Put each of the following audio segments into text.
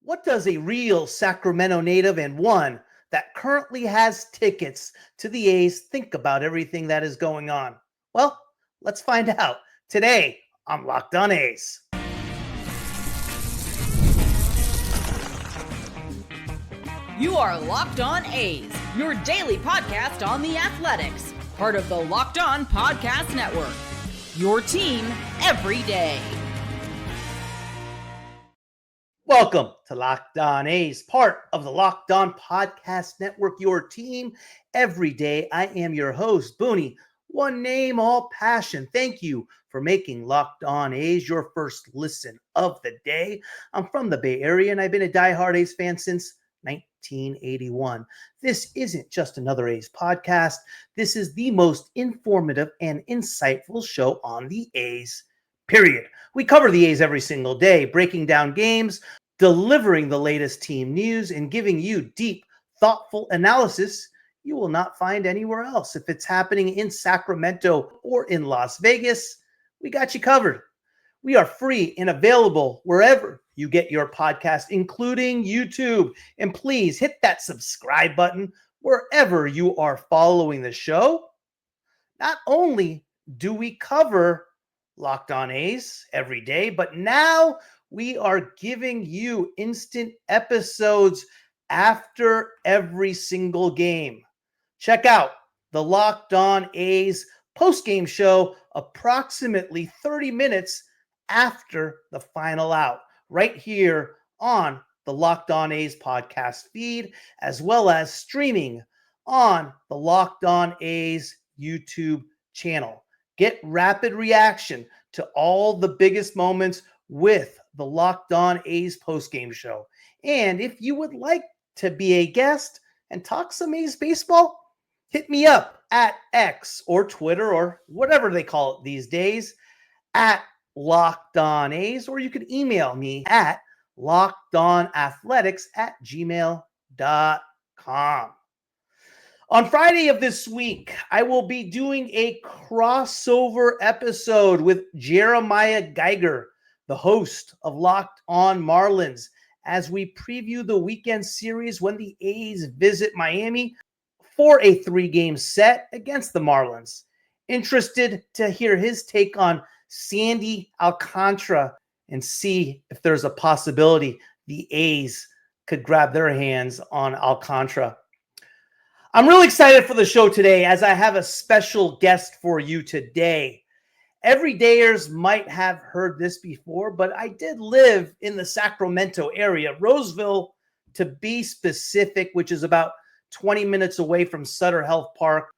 What does a real Sacramento native and one that currently has tickets to the A's think about everything that is going on? Well, let's find out today on Locked On A's. You are Locked On A's, your daily podcast on the Athletics, part of the Locked On Podcast Network. Your team every day. Welcome to Locked On A's, part of the Locked On Podcast Network, your team every day. I am your host, Booney, one name, all passion. Thank you for making Locked On A's your first listen of the day. I'm from the Bay Area, and I've been a diehard A's fan since 1981. This isn't just another A's podcast. This is the most informative and insightful show on the A's, period. We cover the A's every single day, breaking down games, delivering the latest team news, and giving you deep, thoughtful analysis you will not find anywhere else. If it's happening in Sacramento or in Las Vegas, we got you covered. We are free and available wherever you get your podcast, including YouTube. And please hit that subscribe button wherever you are following the show. Not only do we cover Locked On A's every day, but now we are giving you instant episodes after every single game. Check out the Locked On A's post-game show approximately 30 minutes after the final out, right here on the Locked On A's podcast feed, as well as streaming on the Locked On A's YouTube channel. Get rapid reaction to all the biggest moments with the Locked On A's postgame show. And if you would like to be a guest and talk some A's baseball, hit me up at X or Twitter or whatever they call it these days at Locked On A's, or you could email me at lockedonathletics@gmail.com. On Friday of this week, I will be doing a crossover episode with Jeremiah Geiger, the host of Locked On Marlins, as we preview the weekend series when the A's visit Miami for a 3-game set against the Marlins. Interested to hear his take on Sandy Alcantara and see if there's a possibility the A's could grab their hands on Alcantara. I'm really excited for the show today as I have a special guest for you today. Everydayers might have heard this before, but I did live in the Sacramento area, Roseville to be specific, which is about 20 minutes away from Sutter Health Park.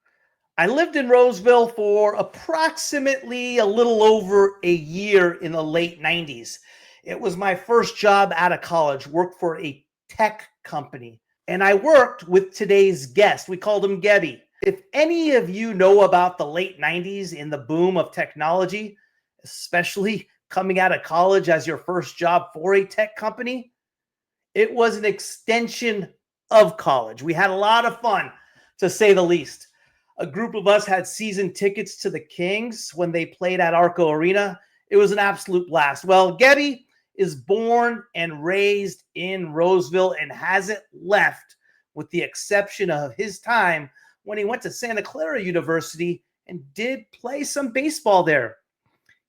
I lived in Roseville for approximately a little over a year in the late 90s. It was my first job out of college, worked for a tech company. And I worked with today's guest. We called him Gebby. If any of you know about the late 90s and the boom of technology, especially coming out of college as your first job for a tech company, it was an extension of college. We had a lot of fun, to say the least. A group of us had season tickets to the Kings when they played at Arco Arena. It was an absolute blast. Well, Gebby is born and raised in Roseville and hasn't left, with the exception of his time when he went to Santa Clara University and did play some baseball there.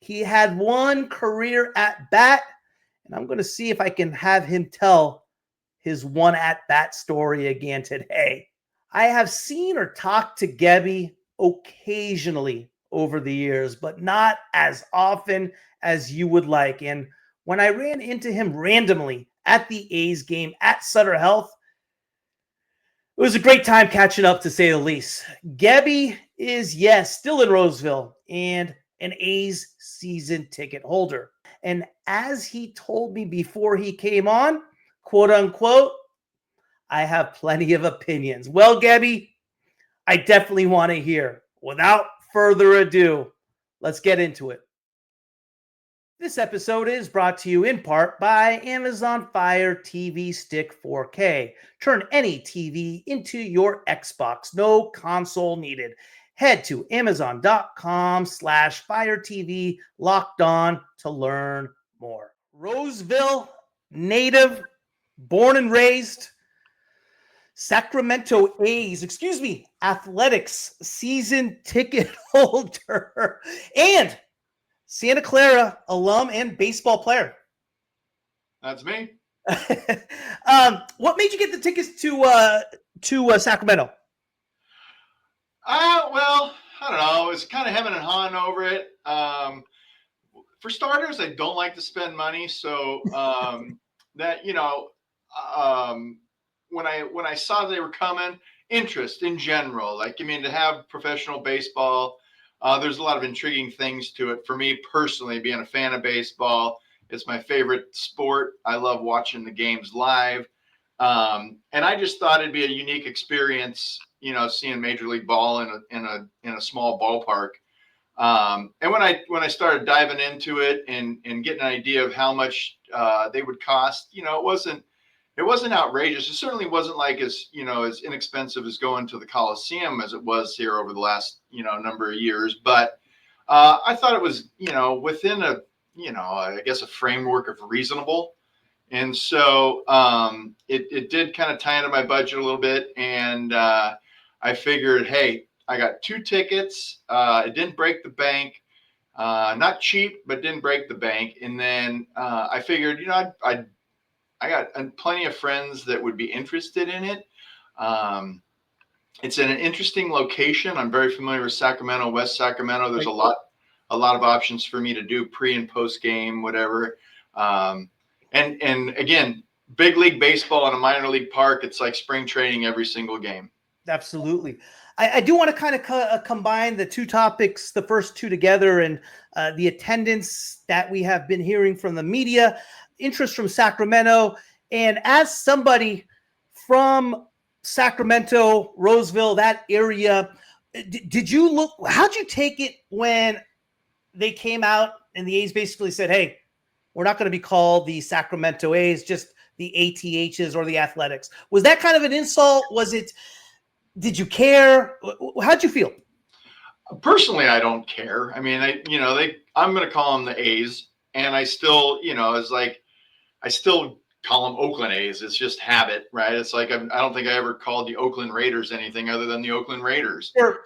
He had one career at bat, and I'm going to see if I can have him tell his one at bat story again today. I have seen or talked to Gebby occasionally over the years, but not as often as you would like. And when I ran into him randomly at the A's game at Sutter Health, it was a great time catching up, to say the least. Gebby is, yes, still in Roseville and an A's season ticket holder. And as he told me before he came on, quote unquote, I have plenty of opinions. Well, Gebby, I definitely want to hear. Without further ado, let's get into it. This episode is brought to you in part by Amazon Fire TV Stick 4K. Turn any TV into your Xbox. No console needed. Head to Amazon.com/Fire TV Locked On to learn more. Roseville native born and raised Sacramento Athletics season ticket holder, and Santa Clara alum and baseball player. That's me. What made you get the tickets to Sacramento? Well, I don't know. It was kind of hemming and hawing over it. For starters, I don't like to spend money, so that when I saw they were coming, interest in general, like to have professional baseball, there's a lot of intriguing things to it. For me personally, being a fan of baseball, it's my favorite sport. I love watching the games live, and I just thought it'd be a unique experience, seeing Major League Ball in a small ballpark. And when I started diving into it and getting an idea of how much they would cost, it wasn't outrageous. It certainly wasn't like as inexpensive as going to the Coliseum as it was here over the last number of years. But I thought it was within I guess a framework of reasonable. And so it did kind of tie into my budget a little bit, and I figured, hey, I got 2 tickets. It didn't break the bank. Not cheap, but didn't break the bank. And then I figured, I got plenty of friends that would be interested in it. It's in an interesting location. I'm very familiar with Sacramento, West Sacramento. There's a lot of options for me to do pre and post game, whatever. And again, big league baseball in a minor league park. It's like spring training every single game. Absolutely. I do want to kind of combine the 2 topics, the first 2 together, and the attendance that we have been hearing from the media, interest from Sacramento. And as somebody from Sacramento, Roseville, that area, how'd you take it when they came out and the A's basically said, hey, we're not going to be called the Sacramento A's, just the ATHs or the Athletics? Was that kind of an insult? Did you care? How'd you feel? Personally, I don't care. I mean, I'm going to call them the A's, and I still, I still call them Oakland A's. It's just habit, right? It's like, I don't think I ever called the Oakland Raiders anything other than the Oakland Raiders. Sure.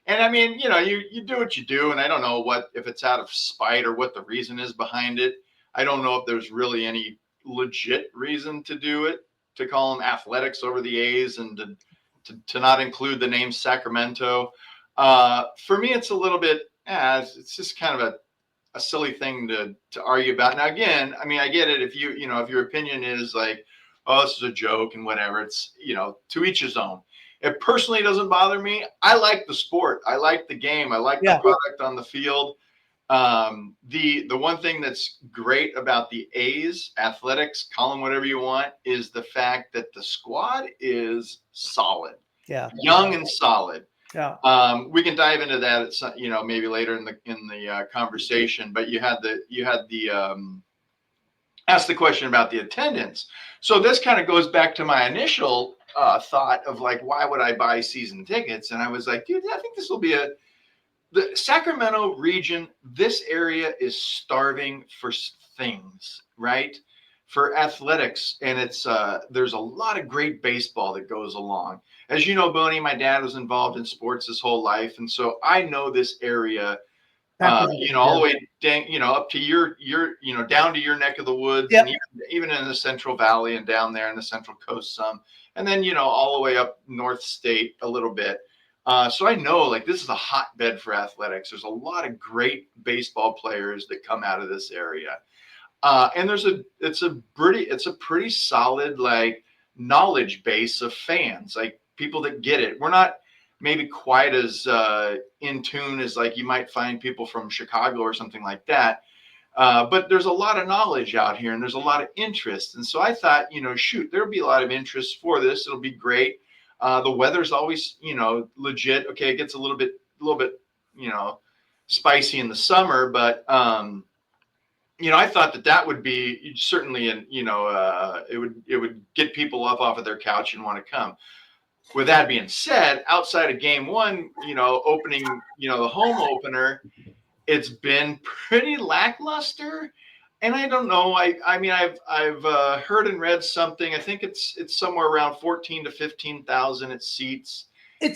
And I mean, you do what you do, and I don't know if it's out of spite or what the reason is behind it. I don't know if there's really any legit reason to do it, to call them Athletics over the A's and to not include the name Sacramento. For me, it's a little bit, it's just kind of a silly thing to argue about. Now, again, I mean, I get it. If if your opinion is like, oh, this is a joke and whatever, it's, to each his own. It personally doesn't bother me. I like the sport. I like the game. I like the product on the field. The one thing that's great about the A's, Athletics, call them whatever you want, is the fact that the squad is solid. Yeah. Young and solid. Yeah. We can dive into that at some, maybe later in the conversation, but you had the ask the question about the attendance. So this kind of goes back to my initial thought of like, why would I buy season tickets? And I was like, dude, I think this will be the Sacramento region, this area is starving for things, right? For athletics. And it's there's a lot of great baseball that goes along. As you know, Booney, my dad was involved in sports his whole life. And so I know this area, all the way up to your down to your neck of the woods, yep. And even in the Central Valley and down there in the Central Coast some, and then, all the way up North State a little bit. So I know like this is a hotbed for athletics. There's a lot of great baseball players that come out of this area. And it's a pretty solid like knowledge base of fans, like people that get it. We're not maybe quite as in tune as like you might find people from Chicago or something like that. But there's a lot of knowledge out here and there's a lot of interest. And so I thought, shoot, there'll be a lot of interest for this. It'll be great. The weather's always, legit. Okay. It gets a little bit, spicy in the summer, but, I thought that would be certainly, it would get people up off of their couch and want to come. With that being said, outside of game one, opening, the home opener, it's been pretty lackluster. And I don't know. I mean, I've heard and read something. I think it's somewhere around 14 to 15,000 it seats. And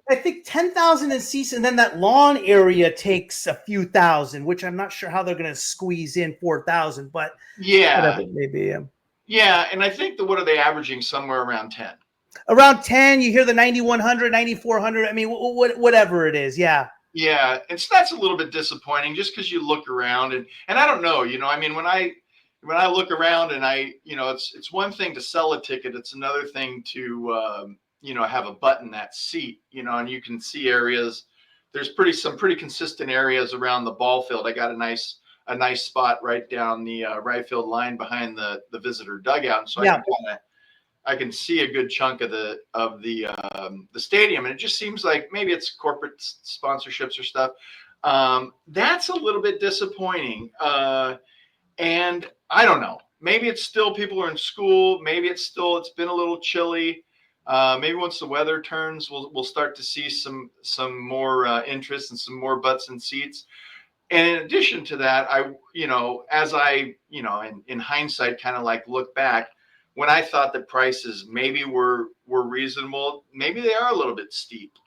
I think 10,000 in seats, and then that lawn area takes a few thousand, which I'm not sure how they're going to squeeze in 4,000, but yeah, whatever, maybe. yeah. And I think what are they averaging? Somewhere around 10. Around 10, you hear the 9,100, 9,400. I mean, whatever it is. Yeah. Yeah. And so that's a little bit disappointing just because you look around and I don't know, I mean, when I look around and it's one thing to sell a ticket. It's another thing to, have a button that seat, and you can see areas. There's some pretty consistent areas around the ball field. I got a nice spot right down the right field line behind the visitor dugout. And so I can see a good chunk of the stadium, and it just seems like maybe it's corporate sponsorships or stuff. That's a little bit disappointing. And I don't know. Maybe it's still people are in school. Maybe it's been a little chilly. Maybe once the weather turns, we'll start to see some more interest and some more butts and seats. And in addition to that, in hindsight, kind of like look back, when I thought that prices maybe were reasonable, maybe they are a little bit steep,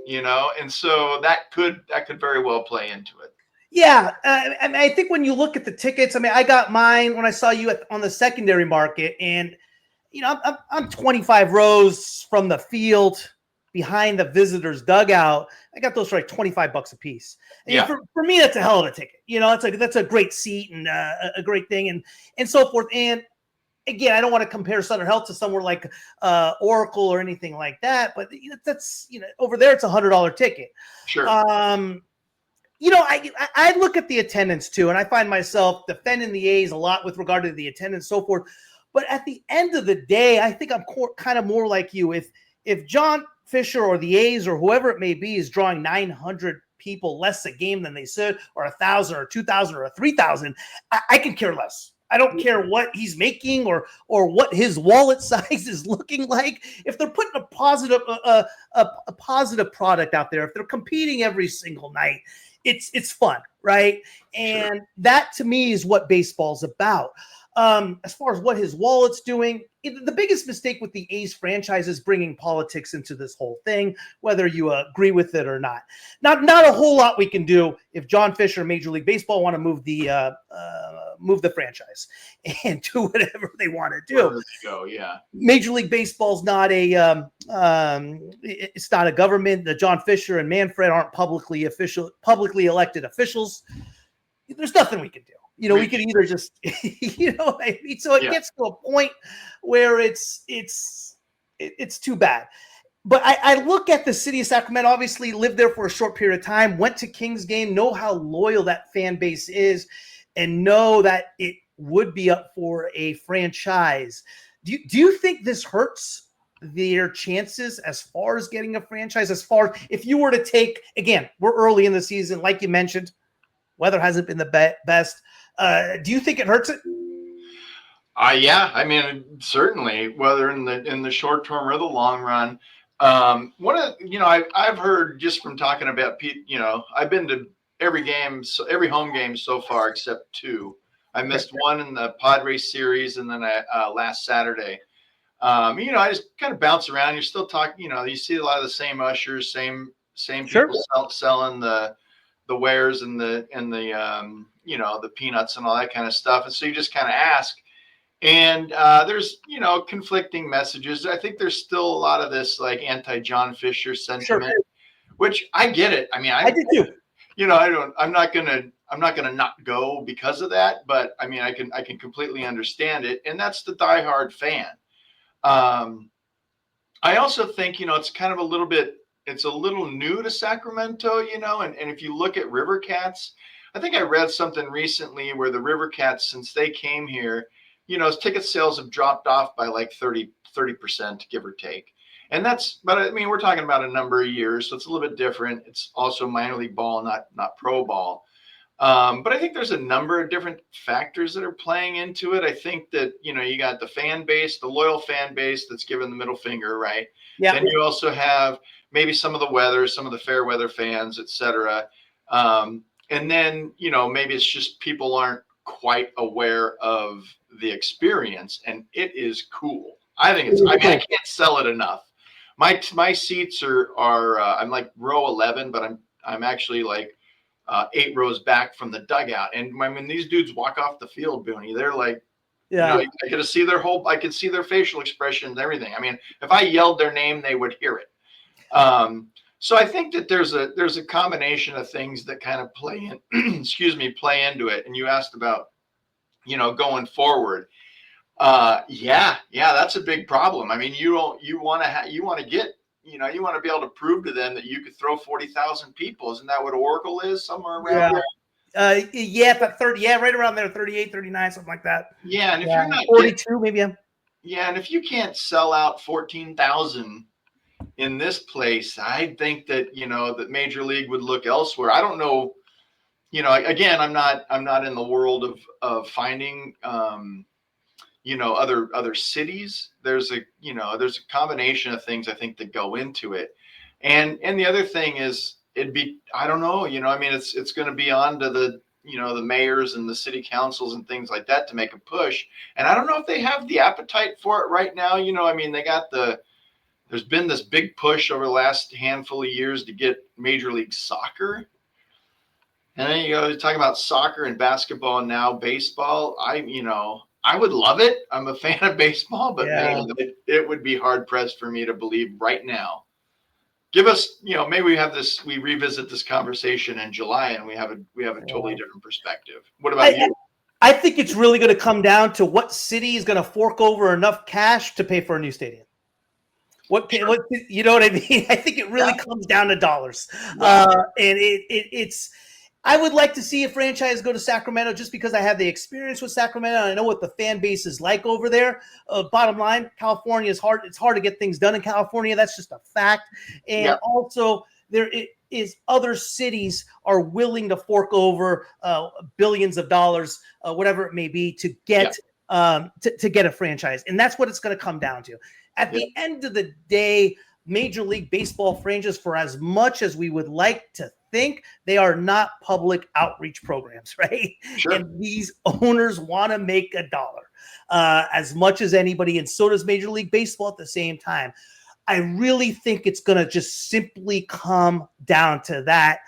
and so that could very well play into it. Yeah, I think when you look at the tickets, I mean, I got mine when I saw you on the secondary market, and I'm 25 rows from the field behind the visitors dugout. I got those for like $25 a piece. And for me, that's a hell of a ticket. That's a great seat and a great thing and so forth. And again, I don't want to compare Sutter Health to somewhere like Oracle or anything like that, but that's over there it's $100 ticket. Sure. I look at the attendance too, and I find myself defending the A's a lot with regard to the attendance and so forth. But at the end of the day, I think I'm kind of more like you. If John Fisher or the A's or whoever it may be is drawing 900 people less a game than they should, or 1,000 or 2,000 or 3,000, I can care less. I don't care what he's making or what his wallet size is looking like. If they're putting a positive product out there, if they're competing every single night, it's fun, right? And that to me is what baseball's about. As far as what his wallet's doing, the biggest mistake with the A's franchise is bringing politics into this whole thing, whether you agree with it or not. Not a whole lot we can do if John Fisher, Major League Baseball, want to move the franchise and do whatever they want to do. Let's go, yeah. Major League Baseball's not it's not a government. The John Fisher and Manfred aren't publicly elected officials. There's nothing we can do. We could either just, so it gets to a point where it's too bad. But I look at the city of Sacramento, obviously lived there for a short period of time, went to Kings game, know how loyal that fan base is, and know that it would be up for a franchise. Do you think this hurts their chances as far as getting a franchise? As far as if you were to take, again, we're early in the season, like you mentioned, weather hasn't been the best. Do you think it hurts it? Yeah, I mean, certainly, whether in the short term or the long run. I've heard just from talking about Pete, I've been to every every home game so far except two. I missed one in the Padres series, and then last Saturday. I just kind of bounce around. You're still talking. You see a lot of the same ushers, same people selling the wares and the peanuts and all that kind of stuff. And so you just kind of ask. And there's, conflicting messages. I think there's still a lot of this like anti-John Fisher sentiment, which I get it. I mean, I do too. I'm not gonna not go because of that, but I mean, I can completely understand it. And that's the diehard fan. I also think, it's kind of it's a little new to Sacramento, and if you look at River Cats, I think I read something recently where the River Cats, since they came here, ticket sales have dropped off by like 30%, give or take. And but I mean, we're talking about a number of years, so it's a little bit different. It's also minor league ball, not pro ball. But I think there's a number of different factors that are playing into it. I think that, you got the fan base, the loyal fan base that's giving the middle finger, right? Yeah. Then you also have maybe some of the weather, some of the fair weather fans, et cetera. And then, maybe it's just people aren't quite aware of the experience, and it is cool. I think it's. I mean, I can't sell it enough. My seats are I'm like row 11, but I'm actually like 8 rows back from the dugout. And when these dudes walk off the field, Booney, they're like, Yeah. I get to see I can see their facial expressions and everything. I mean, if I yelled their name, they would hear it. So I think that there's a combination of things that kind of play in, play into it. And you asked about, going forward. Yeah, that's a big problem. I mean, you want to get, you want to be able to prove to them that you could throw 40,000 people. Isn't that what Oracle is, somewhere around there? About 30. Yeah, right around there, 38, 39, something like that. Yeah, and if you're not 42, maybe. Yeah, and if you can't sell out 14,000 in this place, I think that that Major League would look elsewhere. I don't know. Again, I'm not in the world of finding other cities. There's a combination of things I think that go into it. And the other thing is I don't know, I mean, it's going to be on to the mayors and the city councils and things like that to make a push. And I don't know if they have the appetite for it right now. I mean, there's been this big push over the last handful of years to get Major League Soccer. And then you talk about soccer and basketball and now baseball. I would love it. I'm a fan of baseball, but man, it would be hard pressed for me to believe right now. Give us, maybe we revisit this conversation in July and we have a totally different perspective. What about you? I think it's really going to come down to what city is going to fork over enough cash to pay for a new stadium. What you know what I mean? I think it really comes down to dollars. And it's. I would like to see a franchise go to Sacramento just because I have the experience with Sacramento and I know what the fan base is like over there. Bottom line, California is hard. It's hard to get things done in California. That's just a fact. And also there is other cities are willing to fork over billions of dollars, whatever it may be, to get to get a franchise. And that's what it's going to come down to. At the end of the day, Major League Baseball franchises, for as much as we would like to think, they are not public outreach programs, right? Sure. And these owners want to make a dollar as much as anybody, and so does Major League Baseball at the same time. I really think it's going to just simply come down to that.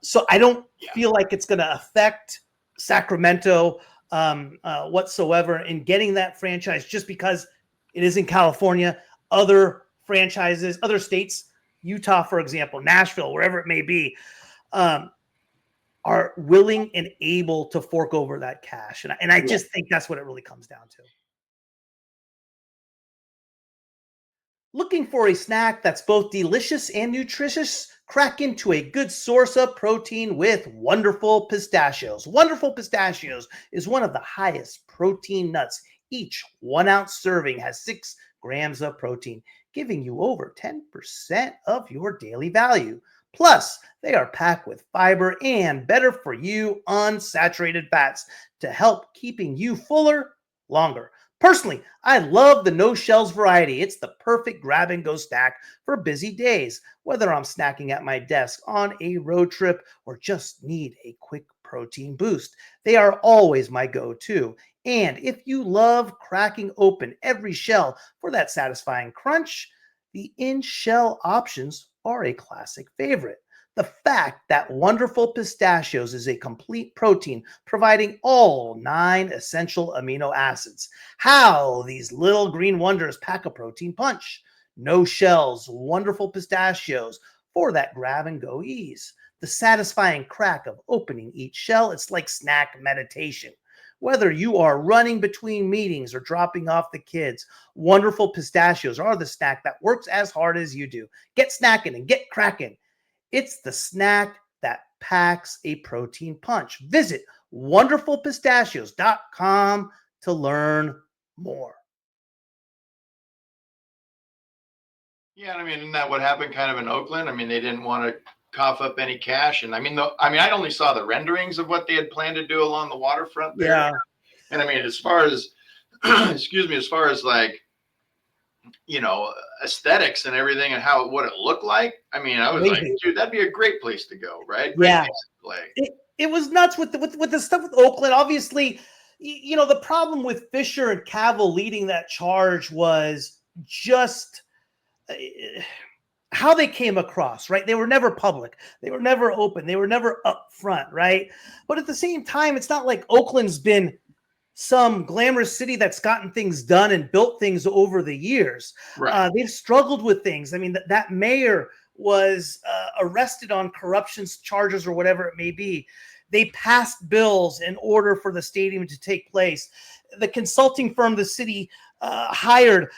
So I don't feel like it's going to affect Sacramento whatsoever in getting that franchise just because it is in California. Other franchises, other states, Utah, for example, Nashville, wherever it may be, are willing and able to fork over that cash. And I just think that's what it really comes down to. Looking for a snack that's both delicious and nutritious? Crack into a good source of protein with Wonderful Pistachios. Wonderful Pistachios is one of the highest protein nuts. Each 1 ounce serving has 6 grams of protein, giving you over 10% of your daily value. Plus, they are packed with fiber and better for you unsaturated fats to help keeping you fuller longer. Personally, I love the no shells variety. It's the perfect grab and go snack for busy days, whether I'm snacking at my desk on a road trip or just need a quick protein boost. They are always my go-to. And if you love cracking open every shell for that satisfying crunch, the in-shell options are a classic favorite. The fact that Wonderful Pistachios is a complete protein, providing all 9 essential amino acids. How these little green wonders pack a protein punch. No shells, Wonderful Pistachios for that grab and go ease. The satisfying crack of opening each shell, it's like snack meditation. Whether you are running between meetings or dropping off the kids, Wonderful Pistachios are the snack that works as hard as you do. Get snacking and get cracking. It's the snack that packs a protein punch. Visit wonderfulpistachios.com to learn more. Yeah, I mean, isn't that what happened kind of in Oakland? I mean, they didn't want to cough up any cash. And I only saw the renderings of what they had planned to do along the waterfront there. Yeah. And I mean, as far as, as far as like, aesthetics and everything and what it looked like. I mean, I was like, dude, that'd be a great place to go, right? Yeah. Play. it was nuts with the stuff with Oakland. Obviously, the problem with Fisher and Cavill leading that charge was just how they came across, right? They were never public. They were never open. They were never upfront, right? But at the same time, it's not like Oakland's been some glamorous city that's gotten things done and built things over the years. Right. They've struggled with things. I mean, that mayor was arrested on corruption charges or whatever it may be. They passed bills in order for the stadium to take place. The consulting firm the city hired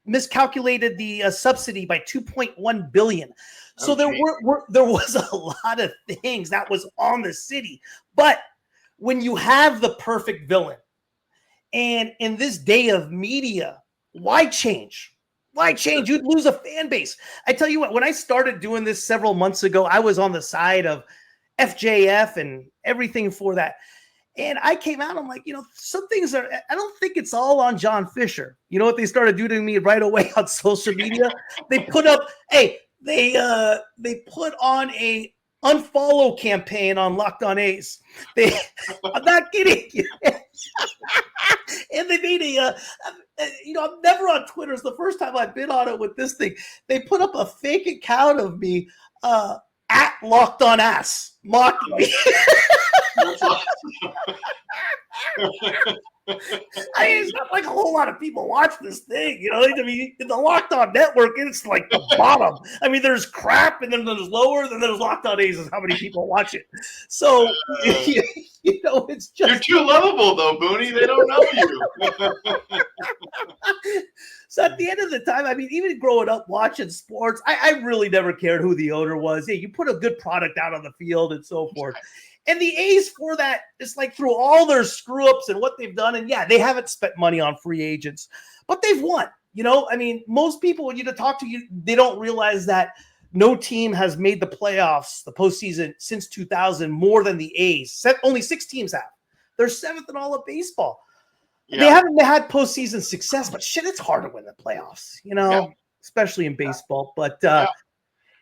miscalculated the subsidy by $2.1 billion. So there was a lot of things that was on the city. But when you have the perfect villain, and in this day of media, why change? Why change? You'd lose a fan base. I tell you what, when I started doing this several months ago, I was on the side of FJF and everything for that. And I came out, I'm like, some things I don't think it's all on John Fisher. You know what they started doing to me right away on social media? They put up, they put on a unfollow campaign on Locked On A's. I'm not kidding you. And they made I'm never on Twitter. It's the first time I've been on it with this thing. They put up a fake account of me at Locked On Ass, mocking me. I mean, it's not like a whole lot of people watch this thing, I mean, in the Locked On Network, it's like the bottom. I mean, there's crap, and then there's lower, then there's Locked On A's is how many people watch it. So, it's just... You're too lovable, though, Booney. They don't know you. So at the end of the time, I mean, even growing up watching sports, I really never cared who the owner was. Hey, you put a good product out on the field and so forth. And the A's for that, it's like through all their screw-ups and what they've done, and yeah, they haven't spent money on free agents, but they've won. I mean, most people, when you talk to you, they don't realize that no team has made the playoffs, the postseason, since 2000 more than the A's. Only 6 teams have. They're 7th in all of baseball. Yeah. They haven't had postseason success, but shit, it's hard to win the playoffs, especially in baseball. But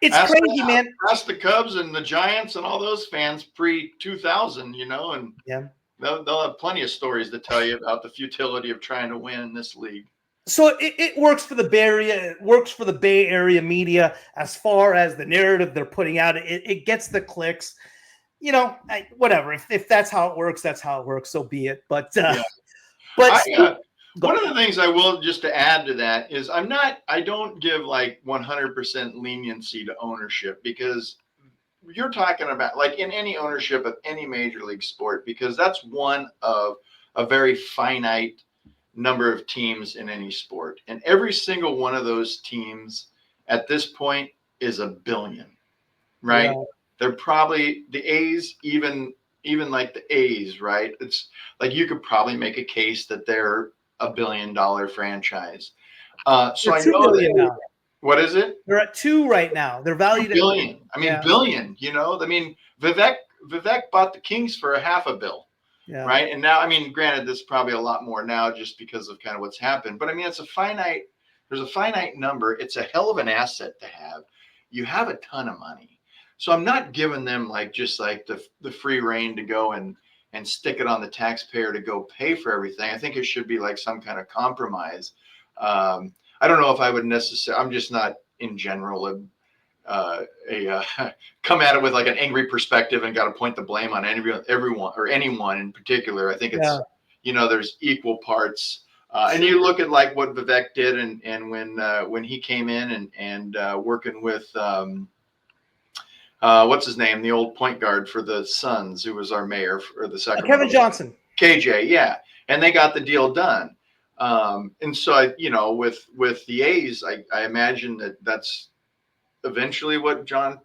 it's crazy, man. Ask the Cubs and the Giants and all those fans pre-2000, and they'll have plenty of stories to tell you about the futility of trying to win in this league. So it works for the Bay Area. It works for the Bay Area media as far as the narrative they're putting out. It gets the clicks. Whatever. If that's how it works, that's how it works. So be it. But one of the things I will, just to add to that, is I don't give like 100% leniency to ownership, because you're talking about like in any ownership of any major league sport, because that's one of a very finite number of teams in any sport. And every single one of those teams at this point is $1 billion, right? Yeah. They're probably the A's, even like the A's, right? It's like you could probably make a case that they're $1 billion franchise. So I know that. What is it? They're at 2 right now. They're valued at $1 billion. I mean, billion. I mean, Vivek bought the Kings for $500 million. Yeah. Right. And now, I mean, granted, there's probably a lot more now just because of kind of what's happened. But I mean, there's a finite number. It's a hell of an asset to have. You have a ton of money. So I'm not giving them just the free reign to go and stick it on the taxpayer to go pay for everything. I think it should be like some kind of compromise. I don't know if I would necessarily, I'm just not in general come at it with like an angry perspective and got to point the blame on everyone or anyone in particular. I think it's, there's equal parts. And you look at like what Vivek did and when he came in and working with, what's his name? The old point guard for the Suns, who was our mayor for the Sacramento. Kevin Johnson. KJ, yeah. And they got the deal done. And so, with the A's, I imagine that's eventually what John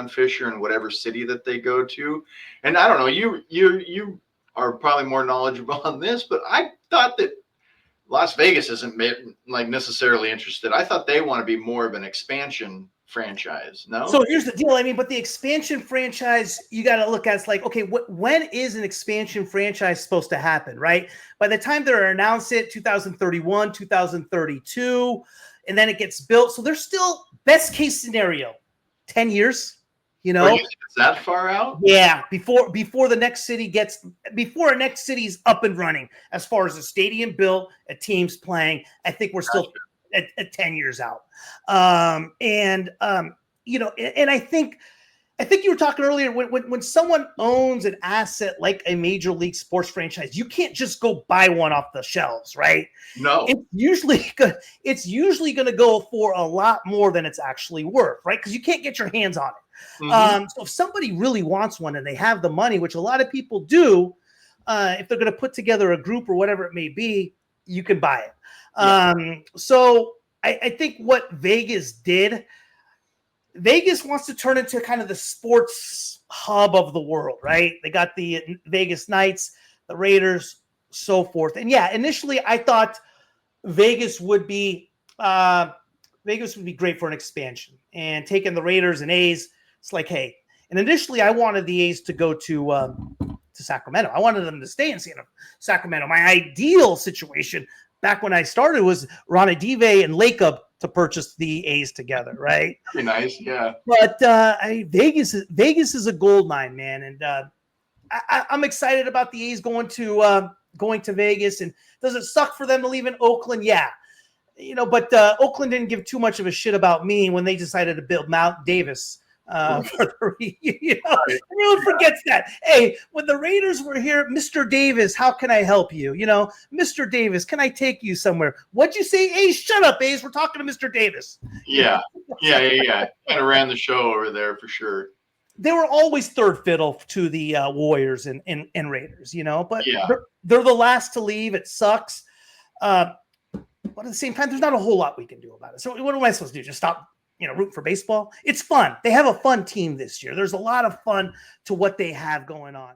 Fisher and whatever city that they go to. And I don't know, you are probably more knowledgeable on this, but I thought that Las Vegas isn't necessarily interested. I thought they want to be more of an expansion franchise. No. So here's the deal. I mean, but the expansion franchise, you got to look at, it's like, okay, when is an expansion franchise supposed to happen, right? By the time they're announced it, 2031, 2032, and then it gets built. So there's still, best case scenario, 10 years. You know, you think it's that far out? Yeah, before the next before a next city's up and running, as far as a stadium built, a team's playing, I think we're still at 10 years out. You know, and I think you were talking earlier when someone owns an asset like a major league sports franchise, you can't just go buy one off the shelves, right? No. It's usually going to go for a lot more than it's actually worth, right? Because you can't get your hands on it. So if somebody really wants one and they have the money, which a lot of people do, if they're going to put together a group or whatever it may be, you can buy it. So I think what Vegas wants to turn into kind of the sports hub of the world, right? They got the Vegas Knights, the Raiders, so forth. And yeah, initially I thought Vegas would be great for an expansion, and taking the Raiders and A's. It's like, hey, and initially I wanted the A's to go to Sacramento. I wanted them to stay in Sacramento. My ideal situation back when I started was Ronnie Dive and Lacob to purchase the A's together, right? Pretty nice, yeah. But Vegas is a gold mine, man, and I'm excited about the A's going to Vegas. And does it suck for them to leave in Oakland? Yeah. You know, but Oakland didn't give too much of a shit about me when they decided to build Mount Davis. Everyone forgets that. Hey, when the Raiders were here, Mr. Davis, how can I help you? You know, Mr. Davis, can I take you somewhere? What'd you say? A's, shut up, A's. We're talking to Mr. Davis. Yeah. Kind of ran the show over there for sure. They were always third fiddle to the Warriors and Raiders, you know, but they're the last to leave. It sucks. But at the same time, there's not a whole lot we can do about it. So what am I supposed to do? Just stop, rooting for baseball? It's fun. They have a fun team this year. There's a lot of fun to what they have going on.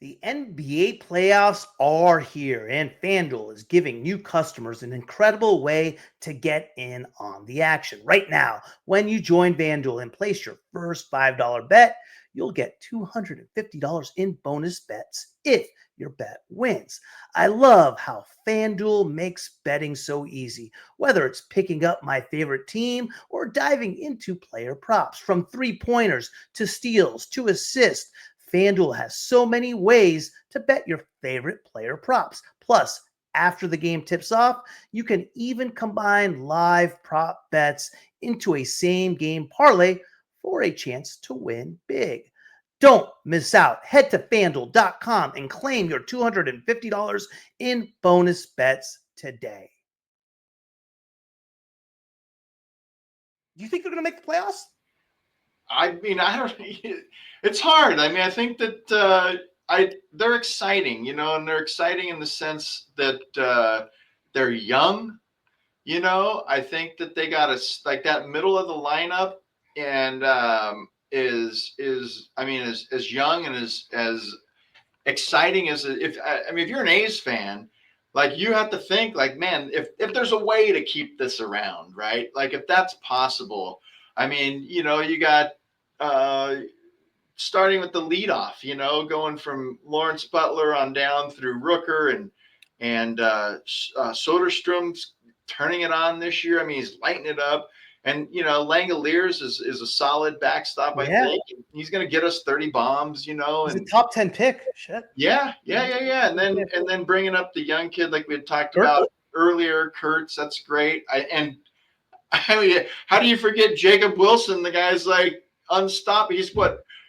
The NBA playoffs are here, and FanDuel is giving new customers an incredible way to get in on the action. Right now, when you join FanDuel and place your first $5 bet, you'll get $250 in bonus bets if your bet wins. I love how FanDuel makes betting so easy, whether it's picking up my favorite team or diving into player props. From three-pointers to steals to assists, FanDuel has so many ways to bet your favorite player props. Plus, after the game tips off, you can even combine live prop bets into a same-game parlay for a chance to win big. Don't miss out. Head to FanDuel.com and claim your $250 in bonus bets today. Do you think they're going to make the playoffs? I mean, I don't. It's hard. I mean, I think that they're exciting, and they're exciting in the sense that they're young. I think that they got that middle of the lineup, and is as young and as exciting as if you're an A's fan, like you have to think like, man, if there's a way to keep this around, right? Like if that's possible. I mean, you got starting with the leadoff, going from Lawrence Butler on down through Rooker and Soderstrom's turning it on this year. I mean, he's lighting it up. And, Langoliers is a solid backstop, I think. He's going to get us 30 bombs, He's a top 10 pick. Shit. Yeah. And then bringing up the young kid like we had talked about earlier, Kurtz, that's great. How do you forget Jacob Wilson? The guy's like unstoppable.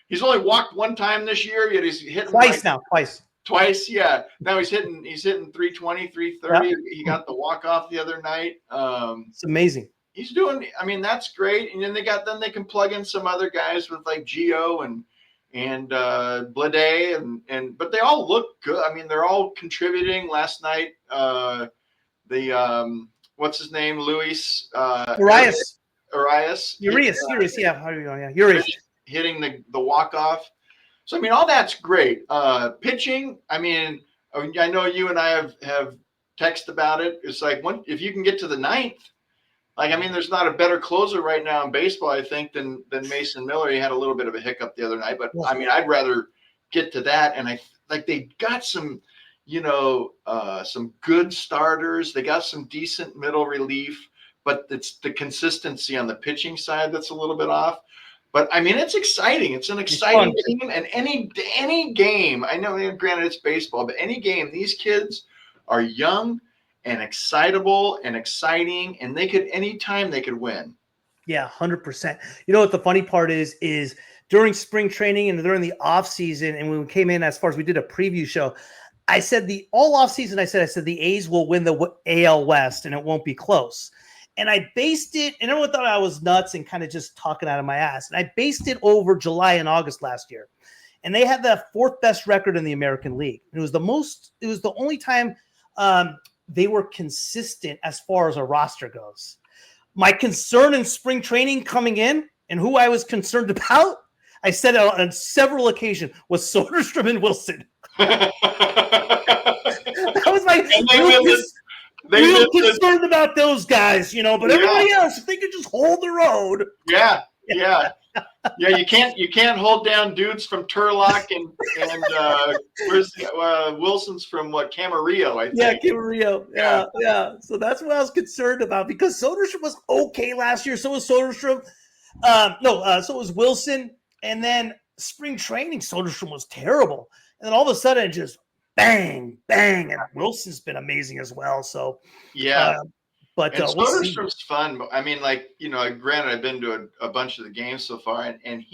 He's only walked one time this year, yet he's hitting twice. Yeah. Now he's hitting 320, 330. Yep. He got the walk off the other night. It's amazing. He's doing. I mean, that's great. And then they can plug in some other guys with like Gio and Blade but they all look good. I mean, they're all contributing. Last night, what's his name? Luis Urias. Urias. Yeah. How are you going? Yeah. Urias hitting the walk-off. So, I mean, all that's great. Pitching, I mean, I know you and I have texted about it. It's like if you can get to the ninth, like, I mean, there's not a better closer right now in baseball, I think, than Mason Miller. He had a little bit of a hiccup the other night, but I mean, I'd rather get to that. And they got some, some good starters. They got some decent middle relief. but it's the consistency on the pitching side that's a little bit off. But I mean, it's exciting. It's an exciting team, and any game. I know, granted, it's baseball, but any game, these kids are young and excitable and exciting, and anytime they could win. Yeah, 100%. You know what the funny part is during spring training and during the off season, and when we came in, as far as we did a preview show, I said all off season, I said the A's will win the AL West and it won't be close. And I based it, and everyone thought I was nuts and kind of just talking out of my ass. And I based it over July and August last year. And they had the 4th best record in the American League. It was the only time they were consistent as far as a roster goes. My concern in spring training coming in and who I was concerned about, I said on several occasions, was Soderstrom and Wilson. That was my real concerned about those guys, but everybody else, if they could just hold their own. Yeah. You can't hold down dudes from Turlock and where's Wilson's from Camarillo, I think. Yeah, Camarillo. Yeah. So that's what I was concerned about, because Soderstrom was okay last year. So was Soderstrom. So was Wilson. And then spring training, Soderstrom was terrible. And then all of a sudden, just bang, bang, and Wilson's been amazing as well. So yeah, but Soderstrom's fun. I mean, granted, I've been to a bunch of the games so far, and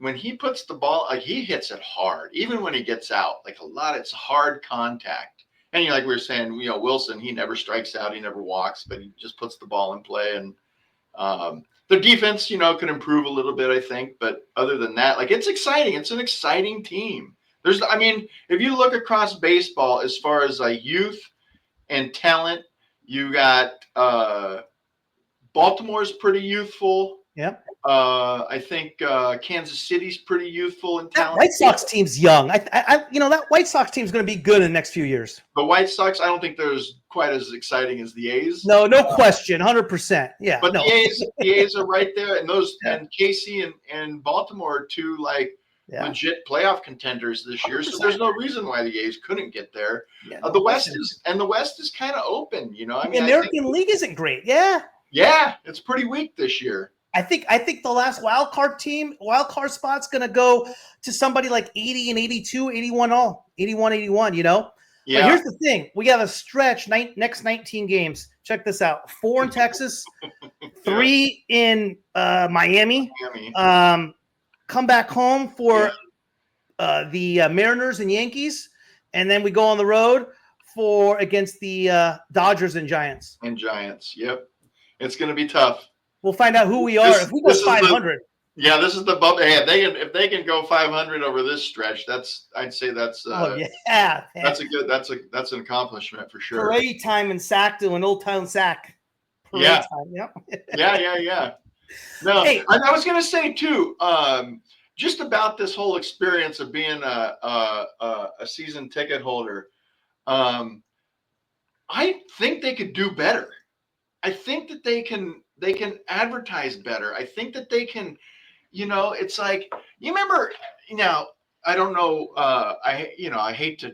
when he puts the ball, he hits it hard, even when he gets out. It's hard contact. And like we were saying, Wilson, he never strikes out, he never walks, but he just puts the ball in play. And the defense, can improve a little bit, I think. But other than that, it's exciting. It's an exciting team. If you look across baseball as far as youth and talent, you got Baltimore's pretty youthful. Yeah. I think Kansas City's pretty youthful and talented. That White Sox team's young. That White Sox team's going to be good in the next few years. The White Sox, I don't think they're quite as exciting as the A's. No question, 100%. Yeah. But the A's are right there, and and Casey and Baltimore are two legit playoff contenders this year. 100%. So there's no reason why the A's couldn't get there. Yeah, the West is kind of open. The American League isn't great. Yeah. Yeah, it's pretty weak this year. I think the last wild card spot's going to go to somebody like 80 and 82, 81 all, 81, 81, Yeah. But here's the thing. We got a stretch, next 19 games. Check this out. 4 in Texas, 3 in Miami. Come back home for the Mariners and Yankees. And then we go on the road against the Dodgers and Giants. Yep. It's going to be tough. We'll find out who we are if we go 500. This is the bump. Hey, if they can go 500 over this stretch, I'd say that's that's an accomplishment for sure. Parade time in Sac to an Old Town Sac. Time. Yeah. No, hey, I was going to say too, just about this whole experience of being a season ticket holder. I think they could do better. I think that they can advertise better. I think that they can, it's like, you remember, I don't know. I hate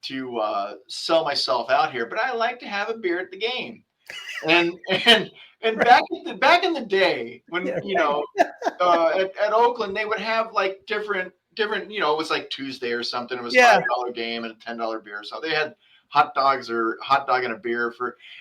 to sell myself out here, but I like to have a beer at the game. And back in the day when, at Oakland, they would have different, it was like Tuesday or something. It was $5 game and a $10 beer. So they had hot dog and a beer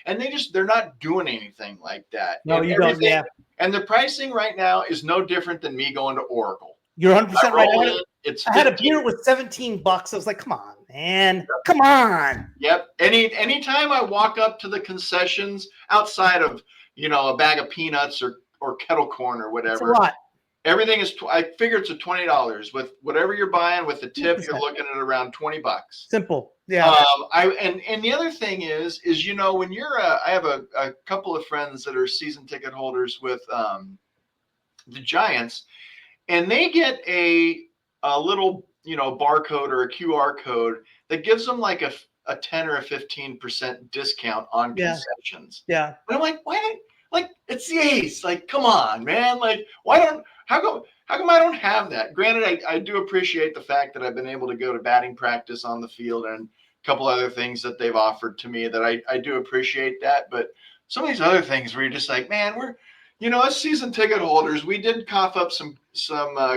and they're not doing anything like that. No, you don't. Yeah. And the pricing right now is no different than me going to Oracle. You're 100% right. I had a beer with $17. I was like, come on, man. Come on. Yep. Anytime I walk up to the concessions outside of, a bag of peanuts or kettle corn or whatever. That's a lot. Everything is, I figure it's $20 with whatever you're buying with the tip. 100%. You're looking at around $20. Simple. Yeah. And the other thing is when you're, I have a couple of friends that are season ticket holders with the Giants, and they get a little, barcode or a QR code that gives them like a 10 or a 15% discount on concessions. Yeah. And I'm like, why? It's the A's. Come on, man. How come I don't have that? Granted, I do appreciate the fact that I've been able to go to batting practice on the field and a couple other things that they've offered to me that I do appreciate that. But some of these other things where you're just like, man, us season ticket holders, we did cough up some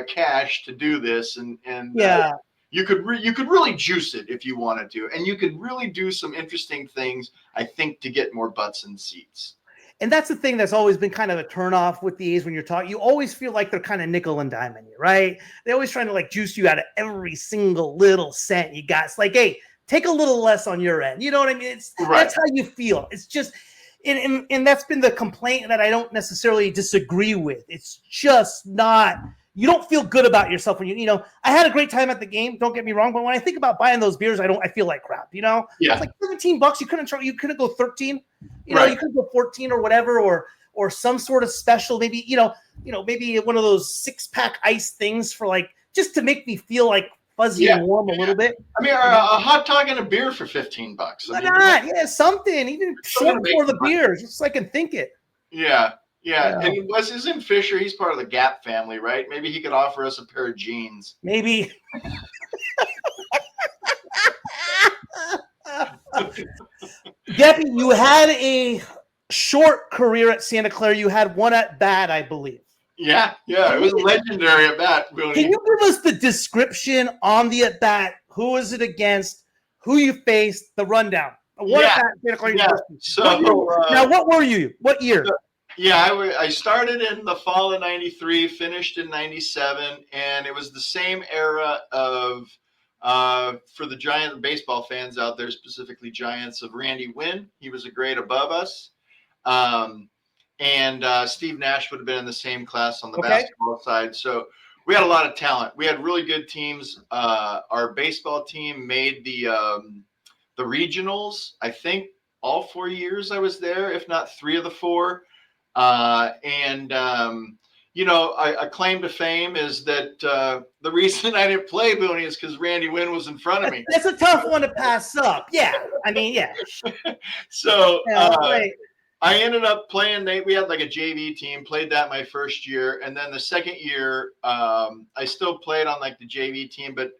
cash to do this, and Yeah. you could really juice it if you wanted to, and you could really do some interesting things, I think, to get more butts in seats. And that's the thing that's always been kind of a turnoff with the A's when you're talking. You always feel like they're kind of nickel and diming you, right? They're always trying to like juice you out of every single little cent you got. It's like, hey, take a little less on your end. You know what I mean? That's how you feel. It's just, and that's been the complaint that I don't necessarily disagree with. It's just not. You don't feel good about yourself when I had a great time at the game. Don't get me wrong, but when I think about buying those beers, I feel like crap. Yeah. It's like $17. You couldn't go 13. You couldn't go 14 or whatever, or some sort of special. Maybe maybe one of those 6-pack ice things for like just to make me feel like fuzzy and warm a little bit. I mean, a hot dog and a beer for $15. Why not? Yeah, something even short for the beers, just so I can think it. Yeah. And isn't Fisher? He's part of the Gap family, right? Maybe he could offer us a pair of jeans. Maybe. Gebby, you had a short career at Santa Clara. You had one at bat, I believe. Yeah, it was legendary at bat. Booney. Can you give us the description on the at bat? Who was it against? Who you faced? The rundown. What at bat? Santa Clara University. So now, what were you? What year? I started in the fall of '93, finished in '97, and it was the same era of for the Giant baseball fans out there, specifically Giants, of Randy Wynn. He was a grade above us. And Steve Nash would have been in the same class on the basketball side. So we had a lot of talent. We had really good teams. Our baseball team made the regionals, I think, all 4 years I was there, if not 3 of the 4. A claim to fame is that the reason I didn't play Booney is because Randy Wynn was in front of me. That's a tough one to pass up. Yeah. I mean, yeah. So I ended up playing. We had like a JV team, played that my first year. And then the second year, I still played on like the JV team, but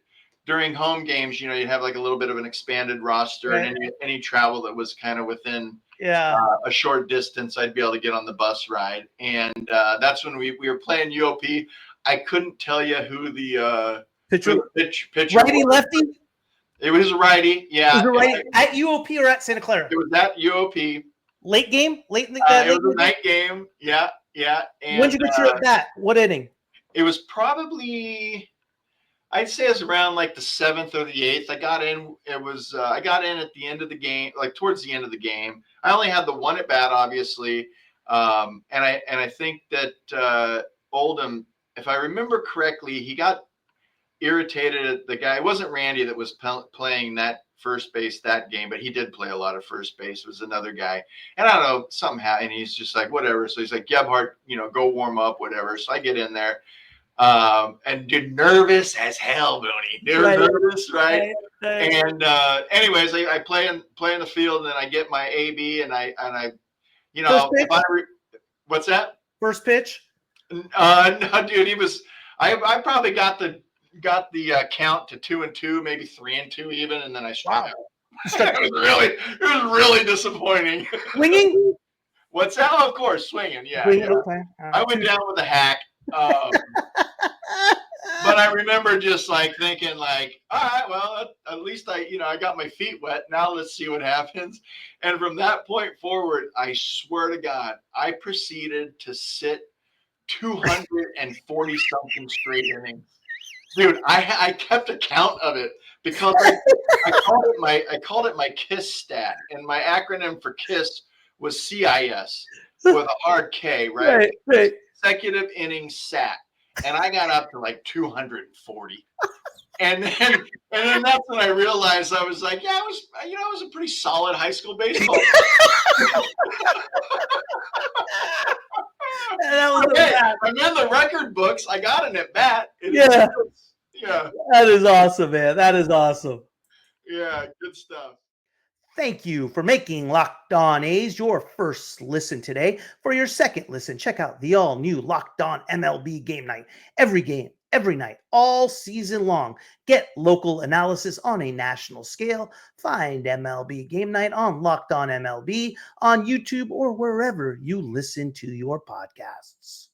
during home games, you'd have like a little bit of an expanded roster, and any travel that was kind of within a short distance, I'd be able to get on the bus ride. And that's when we were playing UOP. I couldn't tell you who the pitcher righty was. lefty. It was a righty. Yeah. Was it righty at UOP or at Santa Clara? It was at UOP. Late game? Late in the it was a night game. Yeah. And when did you get your at bat? What inning? It was probably, I'd say it was around like the 7th or the 8th. I got in. I got in at the end of the game, like towards the end of the game. I only had the one at bat, obviously, and I think that Oldham, if I remember correctly, he got irritated at the guy. It wasn't Randy that was playing that first base that game, but he did play a lot of first base. It was another guy, and I don't know, something happened, and he's just like, whatever. So he's like, Gebhardt, go warm up, whatever. So I get in there. And did nervous as hell, Booney. Nervous, right? And anyways, I play in the field, and then I get my AB, and I what's that? First pitch? No, dude, he was. I probably got the count to 2-2, maybe 3-2 even, and then I struck out. It was really disappointing. Swinging? What's that? Oh, of course, swinging. Yeah. Okay. I went down with a hack. But I remember just like thinking like, all right, well, at least I got my feet wet. Now let's see what happens. And from that point forward, I swear to God, I proceeded to sit 240 something straight innings. Dude, I kept a count of it because I called it my KISS stat, and my acronym for KISS was CIS with a hard K, right? Right. Consecutive innings sat, and I got up to like 240, and then that's when I realized I was like, yeah, it was a pretty solid high school baseball. I'm in the record books. I got an at bat. Yeah. That is awesome, man. That is awesome. Yeah, good stuff. Thank you for making Locked On A's your first listen today. For your second listen, check out the all-new Locked On MLB Game Night. Every game, every night, all season long. Get local analysis on a national scale. Find MLB Game Night on Locked On MLB, on YouTube, or wherever you listen to your podcasts.